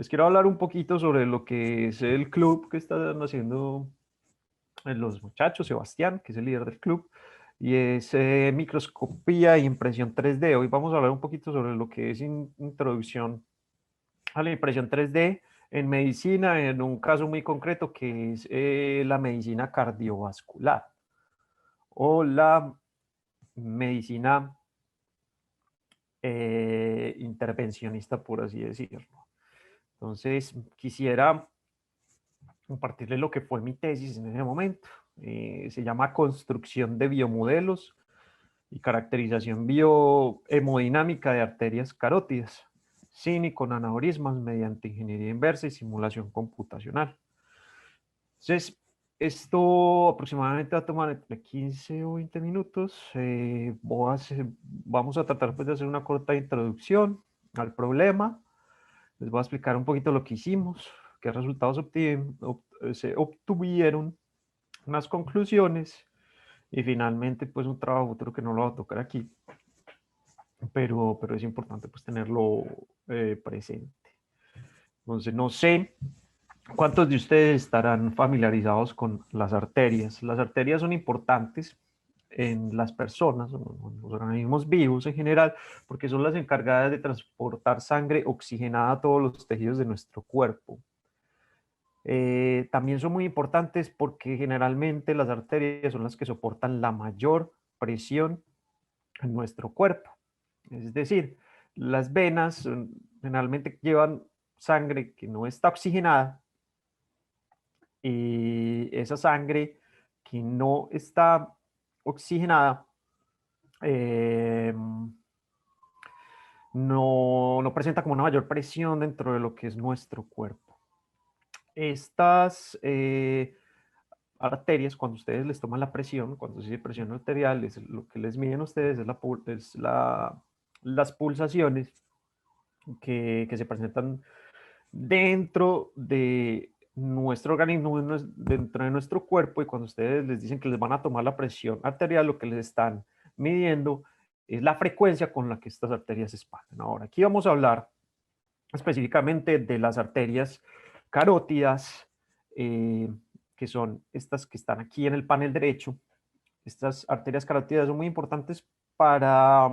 Les quiero hablar un poquito sobre lo que es el club que están haciendo los muchachos, Sebastián, que es el líder del club, y es microscopía y impresión 3D. Hoy vamos a hablar un poquito sobre lo que es introducción a la impresión 3D en medicina, en un caso muy concreto que es la medicina cardiovascular o la medicina intervencionista, por así decirlo. Entonces, quisiera compartirles lo que fue mi tesis en ese momento. Se llama Construcción de biomodelos y caracterización biohemodinámica de arterias carótidas, sin y con aneurismas mediante ingeniería inversa y simulación computacional. Entonces, esto aproximadamente va a tomar entre 15 o 20 minutos. Vamos a tratar pues, de hacer una corta introducción al problema. Les voy a explicar un poquito lo que hicimos, qué resultados se obtuvieron, unas conclusiones y finalmente pues un trabajo futuro que no lo voy a tocar aquí, pero es importante pues tenerlo presente. Entonces no sé cuántos de ustedes estarán familiarizados con las arterias. Las arterias son importantes en las personas, en los organismos vivos en general, porque son las encargadas de transportar sangre oxigenada a todos los tejidos de nuestro cuerpo. También son muy importantes porque generalmente las arterias son las que soportan la mayor presión en nuestro cuerpo. Es decir, las venas generalmente llevan sangre que no está oxigenada y esa sangre que no está oxigenada no presenta como una mayor presión dentro de lo que es nuestro cuerpo. Estas arterias, cuando ustedes les toman la presión, cuando se dice presión arterial, lo que les miden a ustedes es las pulsaciones que se presentan dentro de nuestro organismo, dentro de nuestro cuerpo, y cuando ustedes les dicen que les van a tomar la presión arterial, lo que les están midiendo es la frecuencia con la que estas arterias se expanden. Ahora, aquí vamos a hablar específicamente de las arterias carótidas, que son estas que están aquí en el panel derecho. Estas arterias carótidas son muy importantes para,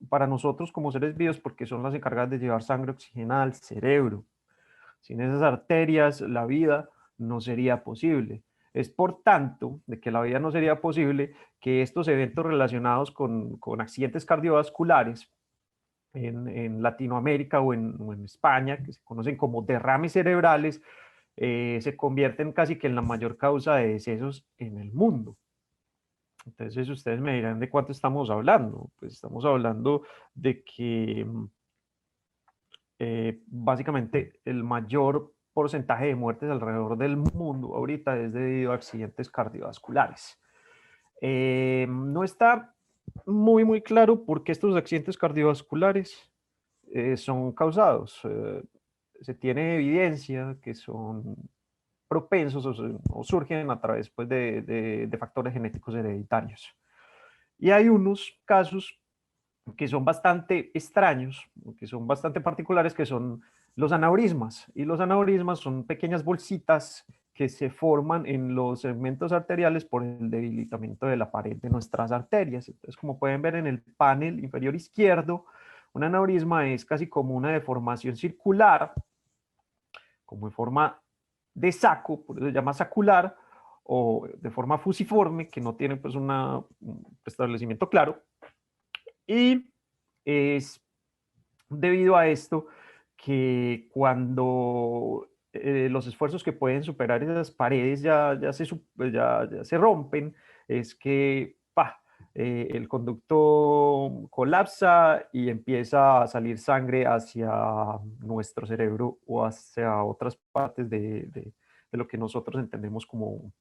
para nosotros como seres vivos porque son las encargadas de llevar sangre oxigenada al cerebro. Sin esas arterias, la vida no sería posible. Es por tanto de que la vida no sería posible que estos eventos relacionados con accidentes cardiovasculares en Latinoamérica o en España, que se conocen como derrames cerebrales, se convierten casi que en la mayor causa de decesos en el mundo. Entonces ustedes me dirán de cuánto estamos hablando. Pues estamos hablando de que básicamente el mayor porcentaje de muertes alrededor del mundo ahorita es debido a accidentes cardiovasculares. No está muy claro por qué estos accidentes cardiovasculares son causados. Se tiene evidencia que son propensos o surgen a través pues, de factores genéticos hereditarios. Y hay unos casos que son bastante extraños, que son bastante particulares, que son los aneurismas. Y los aneurismas son pequeñas bolsitas que se forman en los segmentos arteriales por el debilitamiento de la pared de nuestras arterias. Entonces, como pueden ver en el panel inferior izquierdo, un aneurisma es casi como una deformación circular, como en forma de saco, por eso se llama sacular, o de forma fusiforme, que no tiene pues un establecimiento claro. Y es debido a esto que cuando los esfuerzos que pueden superar esas paredes ya se rompen, es que el conducto colapsa y empieza a salir sangre hacia nuestro cerebro o hacia otras partes de lo que nosotros entendemos como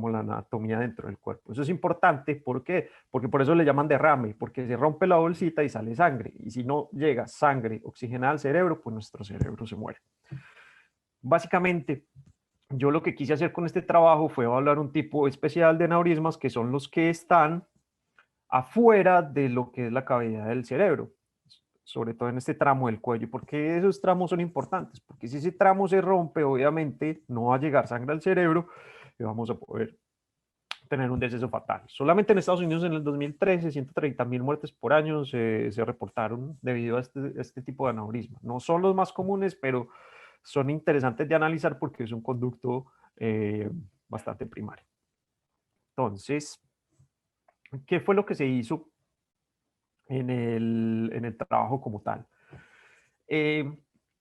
la anatomía dentro del cuerpo. Eso es importante, ¿por qué? Porque por eso le llaman derrame, porque se rompe la bolsita y sale sangre, y si no llega sangre oxigenada al cerebro, pues nuestro cerebro se muere. Básicamente, yo lo que quise hacer con este trabajo fue hablar un tipo especial de aneurismas, que son los que están afuera de lo que es la cavidad del cerebro. sobre todo en este tramo del cuello. ¿Por qué esos tramos son importantes? Porque si ese tramo se rompe, obviamente no va a llegar sangre al cerebro y vamos a poder tener un deceso fatal. Solamente en Estados Unidos en el 2013, 130.000 muertes por año se reportaron debido a este tipo de aneurisma. No son los más comunes, pero son interesantes de analizar porque es un conducto bastante primario. Entonces, ¿qué fue lo que se hizo en el trabajo como tal?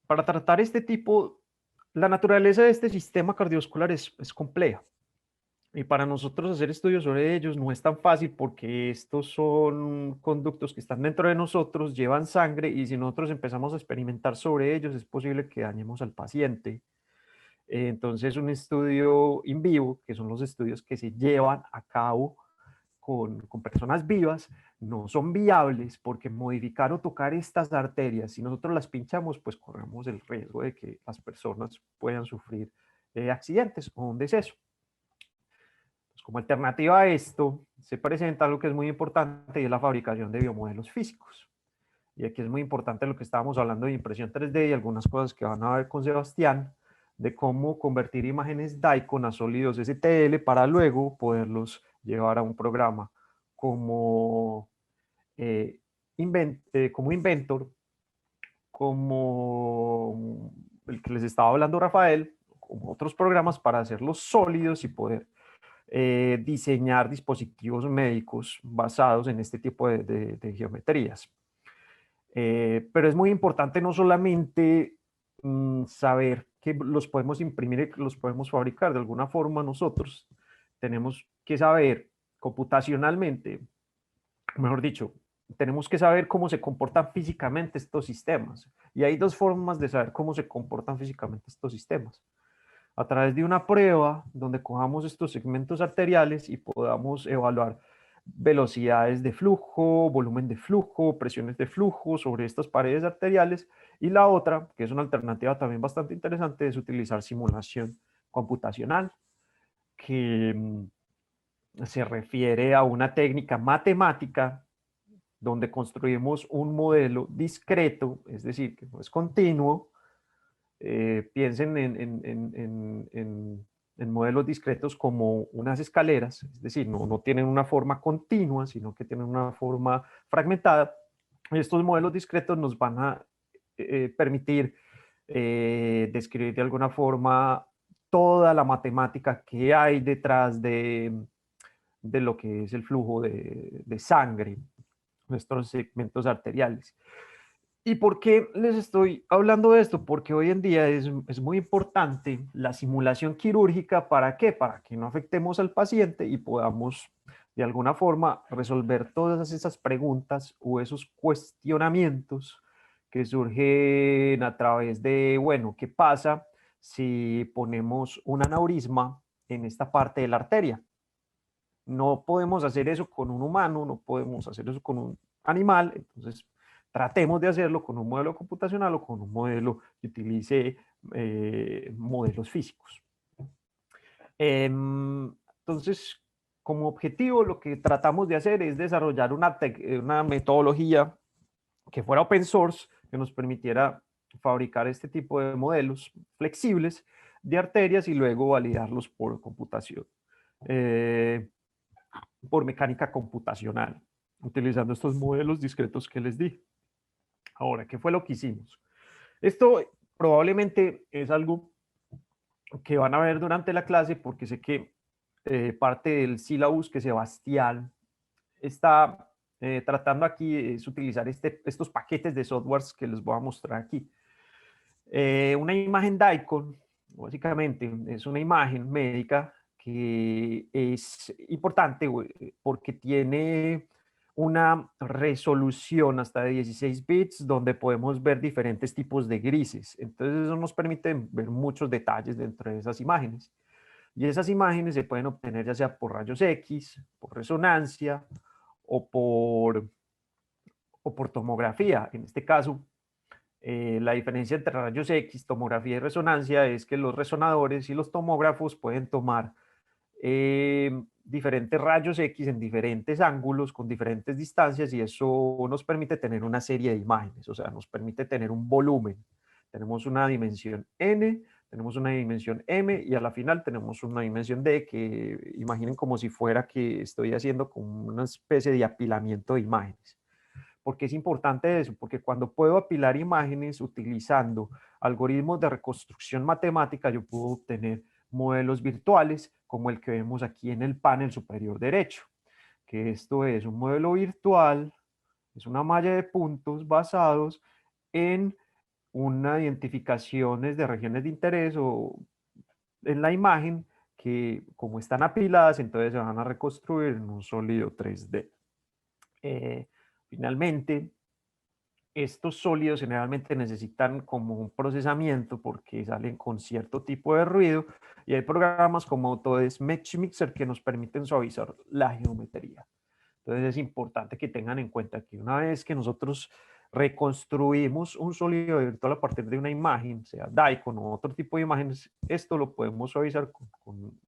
Para tratar este tipo, la naturaleza de este sistema cardiovascular es compleja. Y para nosotros hacer estudios sobre ellos no es tan fácil porque estos son conductos que están dentro de nosotros, llevan sangre y si nosotros empezamos a experimentar sobre ellos es posible que dañemos al paciente. Entonces un estudio in vivo, que son los estudios que se llevan a cabo con personas vivas, no son viables porque modificar o tocar estas arterias, si nosotros las pinchamos, pues corremos el riesgo de que las personas puedan sufrir accidentes o un deceso. Como alternativa a esto, se presenta algo que es muy importante y es la fabricación de biomodelos físicos. Y aquí es muy importante lo que estábamos hablando de impresión 3D y algunas cosas que van a ver con Sebastián, de cómo convertir imágenes DICOM a sólidos STL para luego poderlos llevar a un programa como, como Inventor, como el que les estaba hablando Rafael, como otros programas para hacerlos sólidos y poder diseñar dispositivos médicos basados en este tipo de geometrías. Pero es muy importante no solamente saber que los podemos imprimir y que los podemos fabricar de alguna forma nosotros, tenemos que saber computacionalmente, mejor dicho, tenemos que saber cómo se comportan físicamente estos sistemas. Y hay dos formas de saber cómo se comportan físicamente estos sistemas a través de una prueba donde cojamos estos segmentos arteriales y podamos evaluar velocidades de flujo, volumen de flujo, presiones de flujo sobre estas paredes arteriales. Y la otra, que es una alternativa también bastante interesante, es utilizar simulación computacional, que se refiere a una técnica matemática donde construimos un modelo discreto, es decir, que no es continuo. Piensen en modelos discretos como unas escaleras, es decir, no tienen una forma continua, sino que tienen una forma fragmentada. Estos modelos discretos nos van a permitir describir de alguna forma toda la matemática que hay detrás de lo que es el flujo de sangre, nuestros segmentos arteriales. ¿Y por qué les estoy hablando de esto? Porque hoy en día es muy importante la simulación quirúrgica. ¿Para qué? Para que no afectemos al paciente y podamos de alguna forma resolver todas esas preguntas o esos cuestionamientos que surgen a través de, bueno, ¿qué pasa si ponemos un aneurisma en esta parte de la arteria? No podemos hacer eso con un humano, no podemos hacer eso con un animal, entonces tratemos de hacerlo con un modelo computacional o con un modelo que utilice modelos físicos. Entonces, como objetivo, lo que tratamos de hacer es desarrollar una metodología que fuera open source, que nos permitiera fabricar este tipo de modelos flexibles de arterias y luego validarlos por computación. Por mecánica computacional, utilizando estos modelos discretos que les di. Ahora, ¿qué fue lo que hicimos? Esto probablemente es algo que van a ver durante la clase porque sé que parte del syllabus que Sebastián está tratando aquí es utilizar estos paquetes de softwares que les voy a mostrar aquí. Una imagen DICOM, básicamente, es una imagen médica que es importante porque tiene una resolución hasta de 16 bits donde podemos ver diferentes tipos de grises. Entonces eso nos permite ver muchos detalles dentro de esas imágenes. Y esas imágenes se pueden obtener ya sea por rayos X, por resonancia o por tomografía. En este caso, la diferencia entre rayos X, tomografía y resonancia es que los resonadores y los tomógrafos pueden tomar diferentes rayos X en diferentes ángulos, con diferentes distancias, y eso nos permite tener una serie de imágenes, o sea, nos permite tener un volumen. Tenemos una dimensión N, tenemos una dimensión M, y a la final tenemos una dimensión D, que imaginen como si fuera que estoy haciendo como una especie de apilamiento de imágenes. ¿Por qué es importante eso? Porque cuando puedo apilar imágenes utilizando algoritmos de reconstrucción matemática, yo puedo obtener modelos virtuales como el que vemos aquí en el panel superior derecho, que esto es un modelo virtual, es una malla de puntos basados en una identificaciones de regiones de interés o en la imagen que, como están apiladas, entonces se van a reconstruir en un sólido 3D. Finalmente, estos sólidos generalmente necesitan como un procesamiento porque salen con cierto tipo de ruido, y hay programas como Autodesk Mesh Mixer que nos permiten suavizar la geometría. Entonces es importante que tengan en cuenta que una vez que nosotros reconstruimos un sólido virtual a partir de una imagen, sea Daikon o otro tipo de imágenes, esto lo podemos suavizar con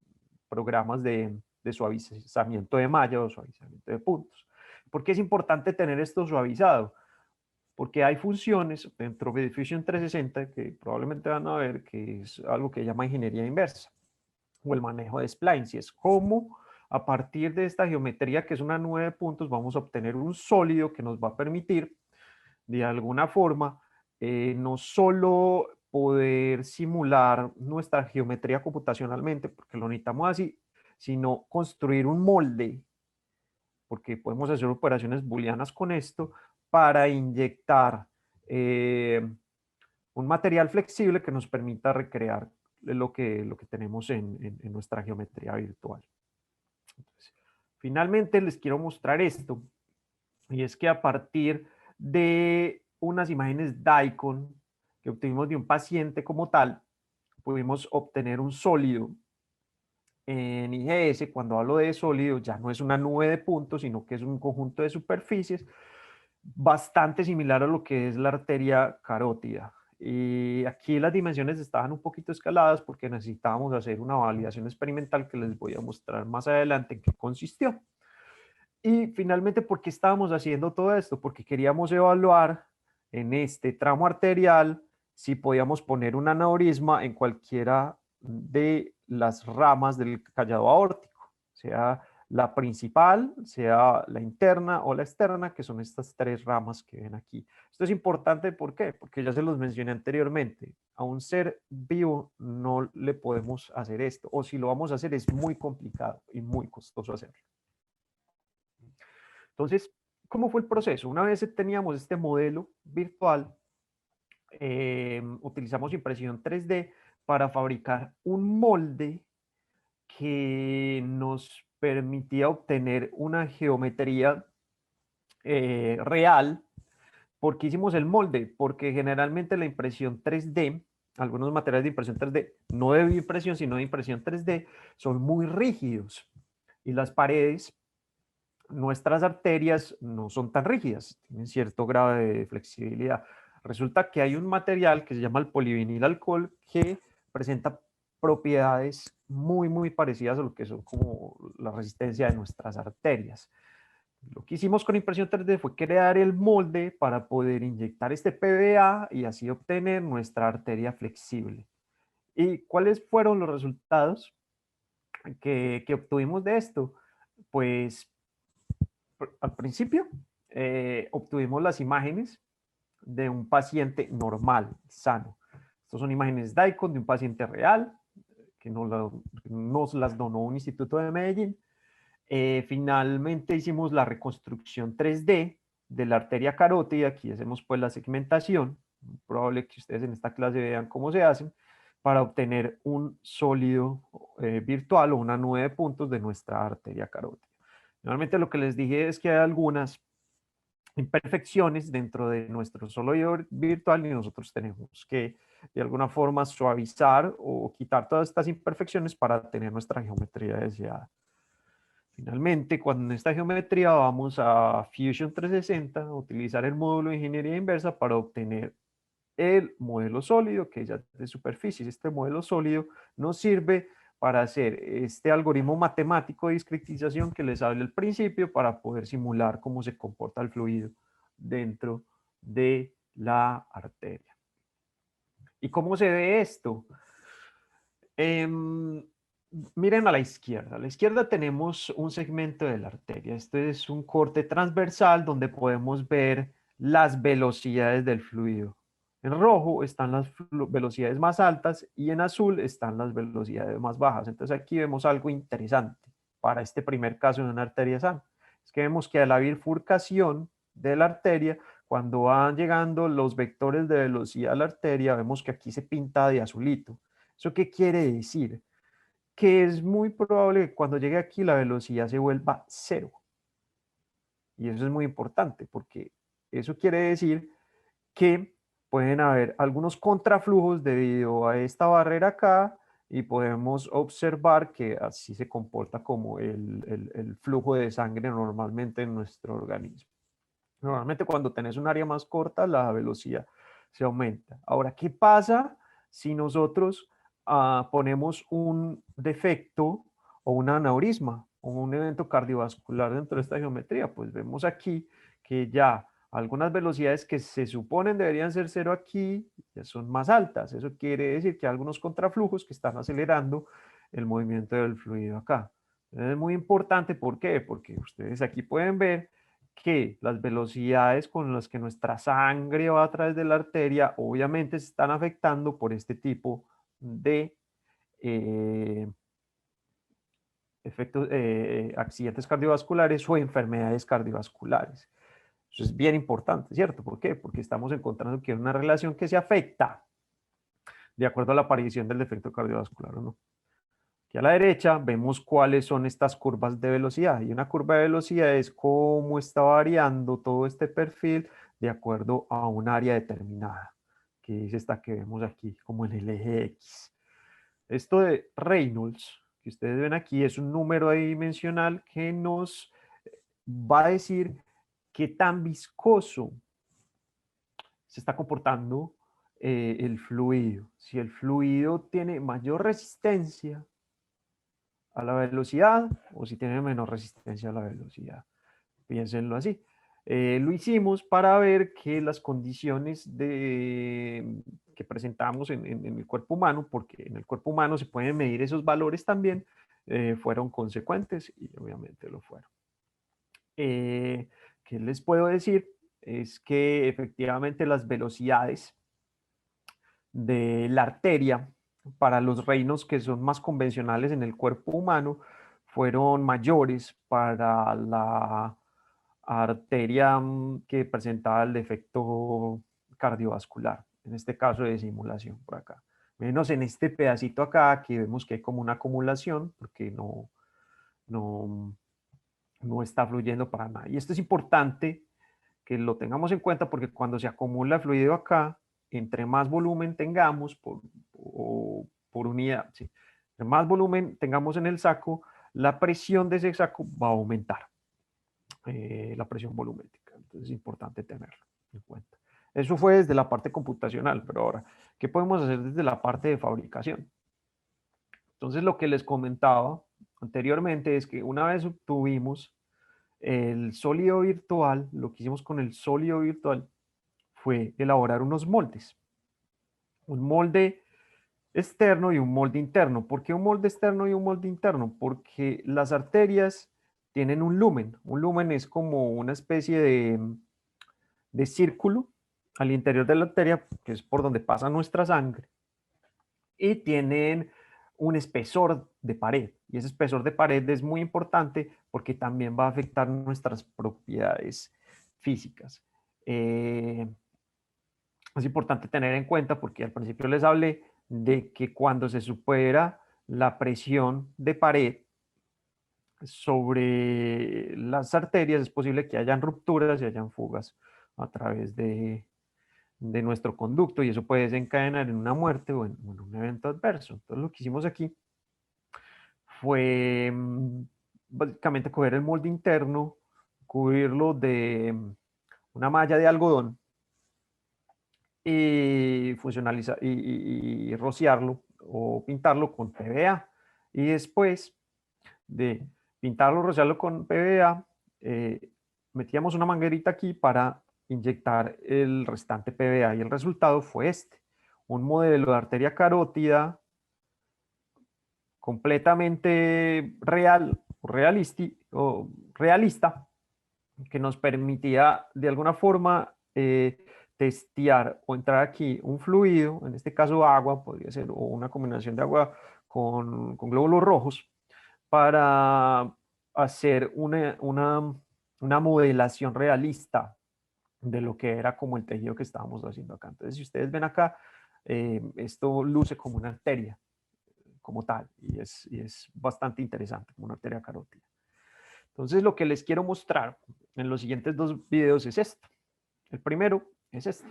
programas de suavizamiento de malla o suavizamiento de puntos. ¿Por qué es importante tener esto suavizado? Porque hay funciones dentro de Fusion 360 que probablemente van a ver, que es algo que se llama ingeniería inversa o el manejo de splines, y es cómo a partir de esta geometría, que es una nube de puntos, vamos a obtener un sólido que nos va a permitir de alguna forma no solo poder simular nuestra geometría computacionalmente, porque lo necesitamos así, sino construir un molde, porque podemos hacer operaciones booleanas con esto para inyectar un material flexible que nos permita recrear lo que tenemos en nuestra geometría virtual. Entonces, finalmente les quiero mostrar esto, y es que a partir de unas imágenes Daikon que obtuvimos de un paciente como tal, pudimos obtener un sólido en IGS. Cuando hablo de sólido, ya no es una nube de puntos, sino que es un conjunto de superficies bastante similar a lo que es la arteria carótida. Y aquí las dimensiones estaban un poquito escaladas porque necesitábamos hacer una validación experimental que les voy a mostrar más adelante en qué consistió. Y finalmente, ¿por qué estábamos haciendo todo esto? Porque queríamos evaluar en este tramo arterial si podíamos poner un aneurisma en cualquiera de las ramas del callado aórtico, sea la principal, sea la interna o la externa, que son estas tres ramas que ven aquí. Esto es importante, ¿por qué? Porque ya se los mencioné anteriormente. A un ser vivo no le podemos hacer esto, o si lo vamos a hacer es muy complicado y muy costoso hacerlo. Entonces, ¿cómo fue el proceso? Una vez teníamos este modelo virtual, utilizamos impresión 3D para fabricar un molde que nos permitía obtener una geometría real. ¿Por qué hicimos el molde? Porque generalmente la impresión 3D, algunos materiales de impresión 3D, no de bioimpresión, sino de impresión 3D, son muy rígidos, y las paredes, nuestras arterias, no son tan rígidas, tienen cierto grado de flexibilidad. Resulta que hay un material que se llama el polivinil alcohol que presenta propiedades muy, muy parecidas a lo que son como la resistencia de nuestras arterias. Lo que hicimos con impresión 3D fue crear el molde para poder inyectar este PVA y así obtener nuestra arteria flexible. ¿Y cuáles fueron los resultados que obtuvimos de esto? Pues al principio obtuvimos las imágenes de un paciente normal, sano. Estas son imágenes Daikon de un paciente real que nos las donó un instituto de Medellín. Finalmente hicimos la reconstrucción 3D de la arteria carótida. Aquí hacemos pues la segmentación. Es probable que ustedes en esta clase vean cómo se hacen para obtener un sólido virtual o una nube de puntos de nuestra arteria carótida. Normalmente lo que les dije es que hay algunas imperfecciones dentro de nuestro sólido virtual y nosotros tenemos que de alguna forma suavizar o quitar todas estas imperfecciones para tener nuestra geometría deseada. Finalmente, cuando en esta geometría vamos a Fusion 360, a utilizar el módulo de ingeniería inversa para obtener el modelo sólido, que ya es de superficies. Este modelo sólido nos sirve para hacer este algoritmo matemático de discretización que les hablé al principio para poder simular cómo se comporta el fluido dentro de la arteria. ¿Y cómo se ve esto? Miren a la izquierda. A la izquierda tenemos un segmento de la arteria. Este es un corte transversal donde podemos ver las velocidades del fluido. En rojo están las velocidades más altas y en azul están las velocidades más bajas. Entonces aquí vemos algo interesante para este primer caso en una arteria sana. Es que vemos que a la bifurcación de la arteria, cuando van llegando los vectores de velocidad a la arteria, vemos que aquí se pinta de azulito. ¿Eso qué quiere decir? Que es muy probable que cuando llegue aquí la velocidad se vuelva cero. Y eso es muy importante porque eso quiere decir que pueden haber algunos contraflujos debido a esta barrera acá y podemos observar que así se comporta como el flujo de sangre normalmente en nuestro organismo. Normalmente cuando tenés un área más corta la velocidad se aumenta. Ahora, ¿qué pasa si nosotros ponemos un defecto o un aneurisma o un evento cardiovascular dentro de esta geometría? Pues vemos aquí que ya algunas velocidades que se suponen deberían ser cero aquí ya son más altas. Eso quiere decir que hay algunos contraflujos que están acelerando el movimiento del fluido acá. Es muy importante, ¿por qué? Porque ustedes aquí pueden ver que las velocidades con las que nuestra sangre va a través de la arteria obviamente se están afectando por este tipo de eh, efectos, accidentes cardiovasculares o enfermedades cardiovasculares. Eso es bien importante, ¿cierto? ¿Por qué? Porque estamos encontrando que hay una relación que se afecta de acuerdo a la aparición del defecto cardiovascular o no. Aquí a la derecha vemos cuáles son estas curvas de velocidad. Y una curva de velocidad es cómo está variando todo este perfil de acuerdo a un área determinada, que es esta que vemos aquí, como en el eje X. Esto de Reynolds, que ustedes ven aquí, es un número adimensional que nos va a decir qué tan viscoso se está comportando el fluido. Si el fluido tiene mayor resistencia a la velocidad o si tiene menos resistencia a la velocidad. Piénsenlo así. Lo hicimos para ver que las condiciones que presentamos en el cuerpo humano, porque en el cuerpo humano se pueden medir esos valores también, fueron consecuentes y obviamente lo fueron. ¿Qué les puedo decir? Es que efectivamente las velocidades de la arteria para los reinos que son más convencionales en el cuerpo humano fueron mayores para la arteria que presentaba el defecto cardiovascular, en este caso de simulación por acá. Menos en este pedacito acá que vemos que hay como una acumulación porque no, no está fluyendo para nada. Y esto es importante que lo tengamos en cuenta porque cuando se acumula fluido acá, entre más volumen tengamos por unidad, ¿sí? Entre más volumen tengamos en el saco, la presión de ese saco va a aumentar, la presión volumétrica. Entonces es importante tenerlo en cuenta. Eso fue desde la parte computacional, pero ahora, ¿qué podemos hacer desde la parte de fabricación? Entonces lo que les comentaba anteriormente es que una vez obtuvimos el sólido virtual, lo que hicimos con el sólido virtual fue elaborar unos moldes. Un molde externo y un molde interno. ¿Por qué un molde externo y un molde interno? Porque las arterias tienen un lumen. Un lumen es como una especie de círculo al interior de la arteria, que es por donde pasa nuestra sangre, y tienen un espesor de pared. Y ese espesor de pared es muy importante porque también va a afectar nuestras propiedades físicas. Es importante tener en cuenta porque al principio les hablé de que cuando se supera la presión de pared sobre las arterias es posible que hayan rupturas y hayan fugas a través de nuestro conducto y eso puede desencadenar en una muerte o en un evento adverso. Entonces lo que hicimos aquí fue básicamente coger el molde interno, cubrirlo de una malla de algodón y funcionalizar y rociarlo o pintarlo con PVA y después de pintarlo, rociarlo con PVA, metíamos una manguerita aquí para inyectar el restante PVA y el resultado fue este, un modelo de arteria carótida completamente real, o realista, que nos permitía de alguna forma testear o entrar aquí un fluido, en este caso agua, podría ser, o una combinación de agua con glóbulos rojos, para hacer una modelación realista de lo que era como el tejido que estábamos haciendo acá. Entonces, si ustedes ven acá, esto luce como una arteria, como tal, y es bastante interesante, como una arteria carótida. Entonces, lo que les quiero mostrar en los siguientes dos videos es esto. El primero es este.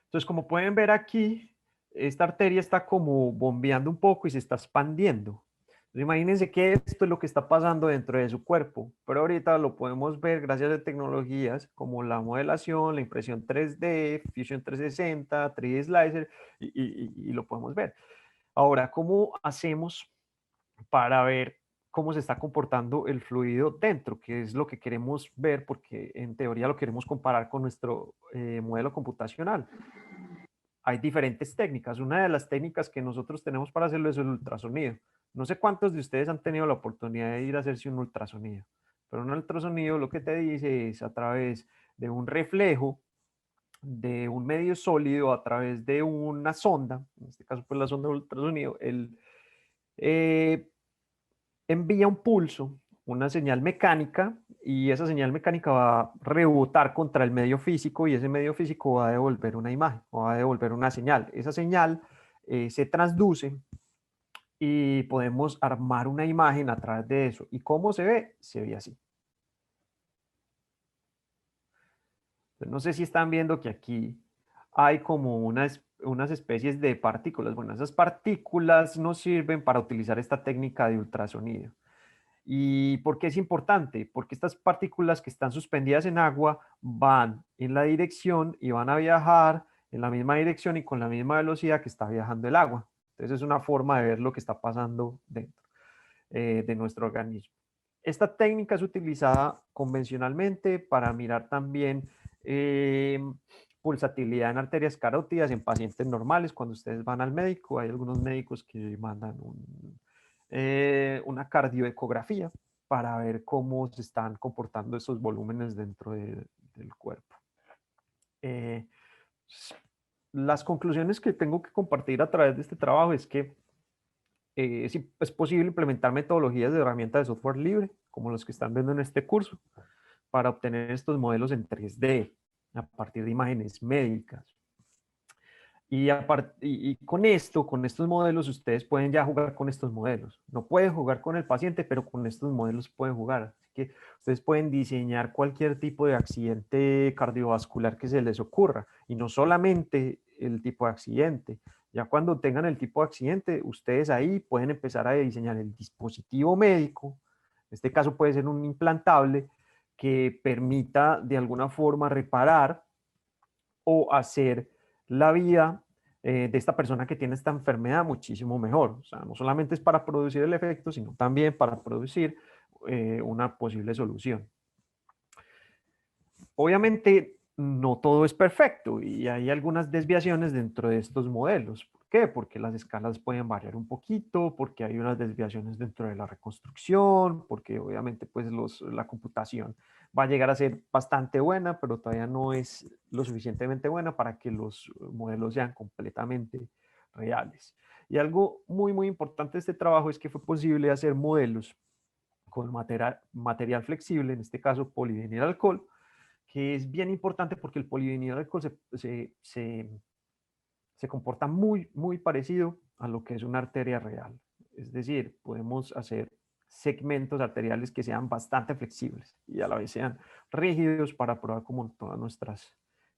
Entonces, como pueden ver aquí, esta arteria está como bombeando un poco y se está expandiendo. Entonces, imagínense que esto es lo que está pasando dentro de su cuerpo, pero ahorita lo podemos ver gracias a tecnologías como la modelación, la impresión 3D, Fusion 360, 3D Slicer, y lo podemos ver. Ahora, ¿cómo hacemos para ver cómo se está comportando el fluido dentro, que es lo que queremos ver, porque en teoría lo queremos comparar con nuestro modelo computacional? Hay diferentes técnicas. Una de las técnicas que nosotros tenemos para hacerlo es el ultrasonido. No sé cuántos de ustedes han tenido la oportunidad de ir a hacerse un ultrasonido, pero un ultrasonido lo que te dice es a través de un reflejo de un medio sólido, a través de una sonda, en este caso pues la sonda de ultrasonido, eh, envía un pulso, una señal mecánica, y esa señal mecánica va a rebotar contra el medio físico y ese medio físico va a devolver una imagen o va a devolver una señal. Esa señal se transduce y podemos armar una imagen a través de eso. ¿Y cómo se ve? Se ve así. No sé si están viendo que aquí hay como unas especies de partículas. Bueno, esas partículas nos sirven para utilizar esta técnica de ultrasonido. ¿Y por qué es importante? Porque estas partículas que están suspendidas en agua van en la dirección y van a viajar en la misma dirección y con la misma velocidad que está viajando el agua. Entonces es una forma de ver lo que está pasando dentro de nuestro organismo. Esta técnica es utilizada convencionalmente para mirar también eh, pulsatilidad en arterias carótidas en pacientes normales. Cuando ustedes van al médico, hay algunos médicos que mandan una cardioecografía para ver cómo se están comportando esos volúmenes dentro del cuerpo. Eh, las conclusiones que tengo que compartir a través de este trabajo es que es posible implementar metodologías de herramientas de software libre, como los que están viendo en este curso, para obtener estos modelos en 3D a partir de imágenes médicas. Y con esto, con estos modelos, ustedes pueden ya jugar con estos modelos. No pueden jugar con el paciente, pero con estos modelos pueden jugar. Así que ustedes pueden diseñar cualquier tipo de accidente cardiovascular que se les ocurra. Y no solamente el tipo de accidente. Ya cuando tengan el tipo de accidente, ustedes ahí pueden empezar a diseñar el dispositivo médico. En este caso puede ser un implantable que permita de alguna forma reparar o hacer la vida de esta persona que tiene esta enfermedad muchísimo mejor. O sea, no solamente es para producir el efecto, sino también para producir una posible solución. Obviamente, no todo es perfecto y hay algunas desviaciones dentro de estos modelos. ¿Por qué? Porque las escalas pueden variar un poquito, porque hay unas desviaciones dentro de la reconstrucción, porque obviamente pues la computación va a llegar a ser bastante buena, pero todavía no es lo suficientemente buena para que los modelos sean completamente reales. Y algo muy, muy importante de este trabajo es que fue posible hacer modelos con material flexible, en este caso polivinil alcohol, que es bien importante porque el polivinilo alcohol se comporta muy, muy parecido a lo que es una arteria real. Es decir, podemos hacer segmentos arteriales que sean bastante flexibles y a la vez sean rígidos para probar como todas nuestras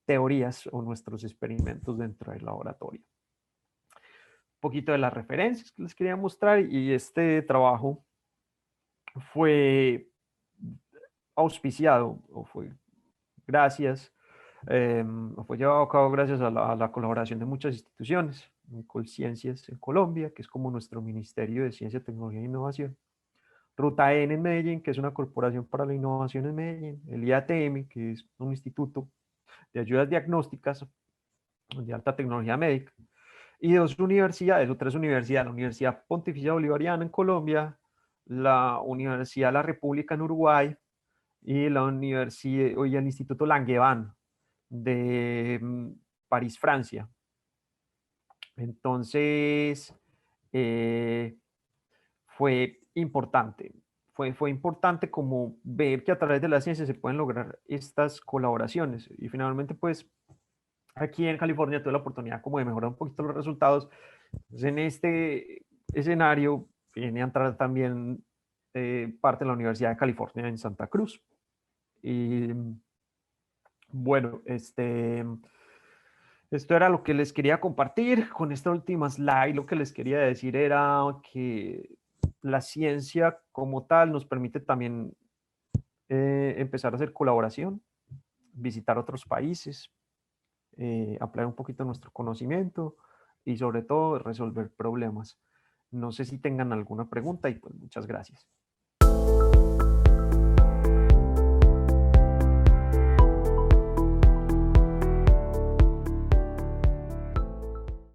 teorías o nuestros experimentos dentro del laboratorio. Un poquito de las referencias que les quería mostrar, y este trabajo fue auspiciado o fue gracias, fue llevado a cabo gracias a la colaboración de muchas instituciones, Colciencias en Colombia, que es como nuestro Ministerio de Ciencia, Tecnología e Innovación, Ruta N en Medellín, que es una corporación para la innovación en Medellín, el IATM, que es un instituto de ayudas diagnósticas de alta tecnología médica, y dos universidades o tres universidades: la Universidad Pontificia Bolivariana en Colombia, la Universidad de la República en Uruguay y la universidad, y el Instituto Langevin de París, Francia. Entonces, eh, fue importante. Fue importante como ver que a través de la ciencia se pueden lograr estas colaboraciones. Y finalmente, pues, aquí en California tuve la oportunidad como de mejorar un poquito los resultados. Pues en este escenario viene a entrar también parte de la Universidad de California en Santa Cruz. Y bueno, esto era lo que les quería compartir. Con esta última slide, lo que les quería decir era que la ciencia como tal nos permite también empezar a hacer colaboración, visitar otros países, ampliar un poquito nuestro conocimiento y sobre todo resolver problemas. No sé si tengan alguna pregunta y pues muchas gracias.